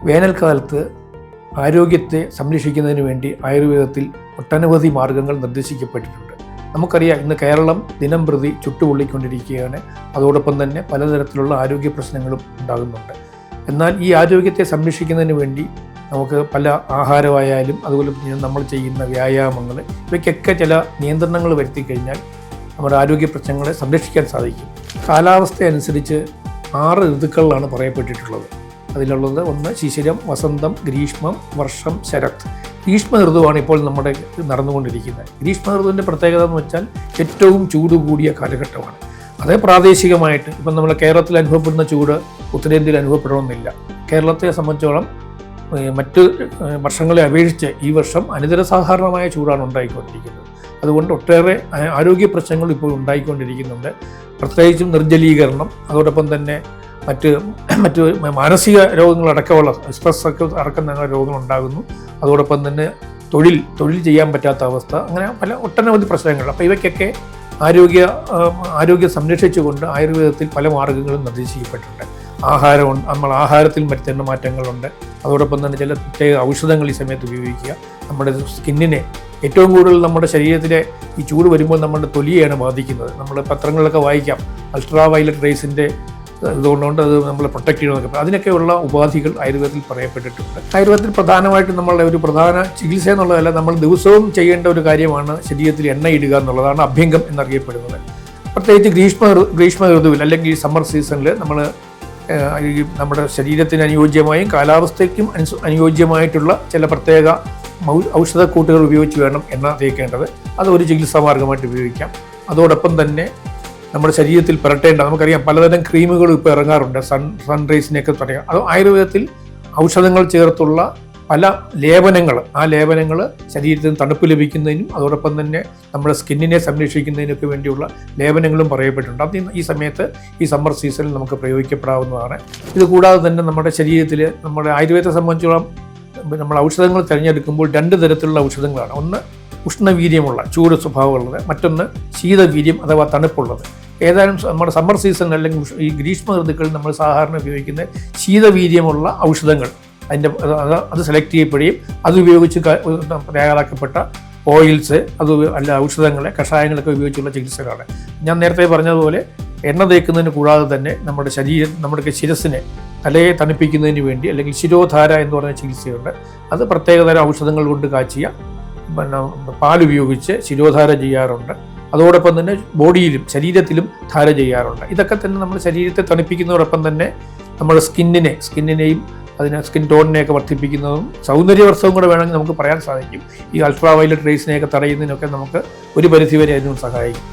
വേനൽക്കാലത്ത് ആരോഗ്യത്തെ സംരക്ഷിക്കുന്നതിന് വേണ്ടി ആയുർവേദത്തിൽ ഒട്ടനവധി മാർഗങ്ങൾ നിർദ്ദേശിക്കപ്പെട്ടിട്ടുണ്ട്. നമുക്കറിയാം, ഇന്ന് കേരളം ദിനം പ്രതി ചുട്ടുപൊള്ളിക്കൊണ്ടിരിക്കുകയാണ്. അതോടൊപ്പം തന്നെ പലതരത്തിലുള്ള ആരോഗ്യ പ്രശ്നങ്ങളും ഉണ്ടാകുന്നുണ്ട്. എന്നാൽ ഈ ആരോഗ്യത്തെ സംരക്ഷിക്കുന്നതിന് വേണ്ടി നമുക്ക് പല ആഹാരമായാലും അതുപോലെ നമ്മൾ ചെയ്യുന്ന വ്യായാമങ്ങൾ ഇവയ്ക്കൊക്കെ ചില നിയന്ത്രണങ്ങൾ വരുത്തി കഴിഞ്ഞാൽ നമ്മുടെ ആരോഗ്യ പ്രശ്നങ്ങളെ സംരക്ഷിക്കാൻ സാധിക്കും. കാലാവസ്ഥ അനുസരിച്ച് 6 ഋതുക്കളിലാണ് പറയപ്പെട്ടിട്ടുള്ളത്. അതിലുള്ളത് 1 ശിശിരം, വസന്തം, ഗ്രീഷ്മം, വർഷം, ശരത്. ഗ്രീഷ്മ ഋതുവാണ് ഇപ്പോൾ നമ്മുടെ നടന്നുകൊണ്ടിരിക്കുന്നത്. ഗ്രീഷ്മ ഋതുവിൻ്റെ പ്രത്യേകത എന്ന് വെച്ചാൽ ഏറ്റവും ചൂട് കൂടിയ കാലഘട്ടമാണ്. അത് പ്രാദേശികമായിട്ട് ഇപ്പം നമ്മുടെ കേരളത്തിൽ അനുഭവപ്പെടുന്ന ചൂട് ഉത്തരേന്ത്യയിൽ അനുഭവപ്പെടണമെന്നില്ല. കേരളത്തെ സംബന്ധിച്ചോളം മറ്റ് വർഷങ്ങളെ അപേക്ഷിച്ച് ഈ വർഷം അനിതരസാധാരണമായ ചൂടാണ് ഉണ്ടായിക്കൊണ്ടിരിക്കുന്നത്. അതുകൊണ്ട് ഒട്ടേറെ ആരോഗ്യ പ്രശ്നങ്ങൾ ഇപ്പോൾ ഉണ്ടായിക്കൊണ്ടിരിക്കുന്നുണ്ട്. പ്രത്യേകിച്ചും നിർജ്ജലീകരണം, അതോടൊപ്പം തന്നെ മറ്റ് മാനസിക രോഗങ്ങളടക്കമുള്ള സ്ട്രെസ് ഒക്കെ അടക്കം രോഗങ്ങൾ ഉണ്ടാകുന്നു. അതോടൊപ്പം തന്നെ തൊഴിൽ ചെയ്യാൻ പറ്റാത്ത അവസ്ഥ, അങ്ങനെ ഒട്ടനവധി പ്രശ്നങ്ങൾ. അപ്പോൾ ഇവയ്ക്കൊക്കെ ആരോഗ്യം സംരക്ഷിച്ചുകൊണ്ട് ആയുർവേദത്തിൽ പല മാർഗ്ഗങ്ങളും നിർദ്ദേശിക്കപ്പെട്ടിട്ടുണ്ട്. നമ്മൾ ആഹാരത്തിൽ വരുത്തേണ്ട മാറ്റങ്ങളുണ്ട്. അതോടൊപ്പം തന്നെ ചില പ്രത്യേക ഔഷധങ്ങൾ ഈ സമയത്ത് ഉപയോഗിക്കുക. നമ്മുടെ സ്കിന്നിനെ ഏറ്റവും കൂടുതൽ നമ്മുടെ ശരീരത്തിലെ ഈ ചൂട് വരുമ്പോൾ നമ്മുടെ തൊലിയെയാണ് ബാധിക്കുന്നത്. നമ്മൾ പത്രങ്ങളിലൊക്കെ വായിക്കാം, അൾട്രാ വയലറ്റ് റേസിൻ്റെ ഇതുകൊണ്ടുകൊണ്ട് അത് നമ്മളെ പ്രൊട്ടക്ട് ചെയ്യണമെന്നൊക്കെ. അതിനൊക്കെയുള്ള ഉപാധികൾ ആയുർവേദത്തിൽ പറയപ്പെട്ടിട്ടുണ്ട്. ആയുർവേദത്തിൽ പ്രധാനമായിട്ടും നമ്മളുടെ ഒരു പ്രധാന ചികിത്സ എന്നുള്ളതല്ല, നമ്മൾ ദിവസവും ചെയ്യേണ്ട ഒരു കാര്യമാണ് ശരീരത്തിൽ എണ്ണ ഇടുക എന്നുള്ളതാണ് അഭ്യംഗം എന്നറിയപ്പെടുന്നത്. പ്രത്യേകിച്ച് ഗ്രീഷ്മ ഋതുവിൽ അല്ലെങ്കിൽ സമ്മർ സീസണിൽ നമ്മൾ നമ്മുടെ ശരീരത്തിന് അനുയോജ്യമായും കാലാവസ്ഥയ്ക്കും അനുയോജ്യമായിട്ടുള്ള ചില പ്രത്യേക ഔഷധക്കൂട്ടുകൾ ഉപയോഗിച്ച് വേണം എണ്ണ തേക്കേണ്ടത്. അത് ഒരു ചികിത്സാ മാർഗമായിട്ട് ഉപയോഗിക്കാം. അതോടൊപ്പം തന്നെ നമ്മുടെ ശരീരത്തിൽ പുരട്ടേണ്ട, നമുക്കറിയാം പലതരം ക്രീമുകൾ ഇപ്പോൾ ഇറങ്ങാറുണ്ട്, സൺറൈസിനെയൊക്കെ പറയാം. അത് ആയുർവേദത്തിൽ ഔഷധങ്ങൾ ചേർത്തുള്ള പല ലേപനങ്ങൾ, ആ ലേപനങ്ങൾ ശരീരത്തിന് തണുപ്പ് ലഭിക്കുന്നതിനും അതോടൊപ്പം തന്നെ നമ്മുടെ സ്കിന്നിനെ സംരക്ഷിക്കുന്നതിനൊക്കെ വേണ്ടിയുള്ള ലേപനങ്ങളും പറയപ്പെട്ടിട്ടുണ്ട്. അത് ഈ സമയത്ത് ഈ സമ്മർ സീസണിൽ നമുക്ക് പ്രയോഗിക്കപ്പെടാവുന്നതാണ്. ഇത് കൂടാതെ തന്നെ നമ്മുടെ ശരീരത്തിൽ നമ്മുടെ ആയുർവേദത്തെ സംബന്ധിച്ചോളം നമ്മൾ ഔഷധങ്ങൾ തിരഞ്ഞെടുക്കുമ്പോൾ 2 തരത്തിലുള്ള ഔഷധങ്ങളാണ്. ഒന്ന് ഉഷ്ണവീര്യമുള്ള ചൂട് സ്വഭാവമുള്ളത്, മറ്റൊന്ന് ശീതവീര്യം അഥവാ തണുപ്പുള്ളത്. ഏതായാലും നമ്മുടെ സമ്മർ സീസൺ അല്ലെങ്കിൽ ഈ ഗ്രീഷ്മ ഋതുക്കളിൽ നമ്മൾ സാധാരണ ഉപയോഗിക്കുന്ന ശീതവീര്യമുള്ള ഔഷധങ്ങൾ അത് സെലക്ട് ചെയ്യപ്പെടുകയും അതുപയോഗിച്ച് തയ്യാറാക്കപ്പെട്ട ഓയിൽസ്, അല്ല ഔഷധങ്ങളെ കഷായങ്ങളൊക്കെ ഉപയോഗിച്ചുള്ള ചികിത്സകളാണ്. ഞാൻ നേരത്തെ പറഞ്ഞതുപോലെ എണ്ണ തേക്കുന്നതിന് കൂടാതെ തന്നെ നമ്മുടെ ശിരസിനെ തലയെ തണുപ്പിക്കുന്നതിന് വേണ്ടി അല്ലെങ്കിൽ ശിരോധാര എന്ന് പറഞ്ഞ ചികിത്സയുണ്ട്. അത് പ്രത്യേകതരം ഔഷധങ്ങൾ കൊണ്ട് കാച്ചിയ പാലുപയോഗിച്ച് ശിരോധാര ചെയ്യാറുണ്ട്. അതോടൊപ്പം തന്നെ ശരീരത്തിലും ധാര ചെയ്യാറുണ്ട്. ഇതൊക്കെ തന്നെ നമ്മൾ ശരീരത്തെ തണുപ്പിക്കുന്നതോടൊപ്പം തന്നെ നമ്മുടെ സ്കിന്നിനെയും സ്കിൻ ടോണിനെയൊക്കെ വർദ്ധിപ്പിക്കുന്നതും സൗന്ദര്യവർദ്ധവും കൂടെ വേണമെങ്കിൽ നമുക്ക് പറയാൻ സാധിക്കും. ഈ അൾട്രാ വയലറ്റ് റേസിനെയൊക്കെ തടയുന്നതിനൊക്കെ നമുക്ക് ഒരു പരിധിവരെ അതിനും സഹായിക്കും.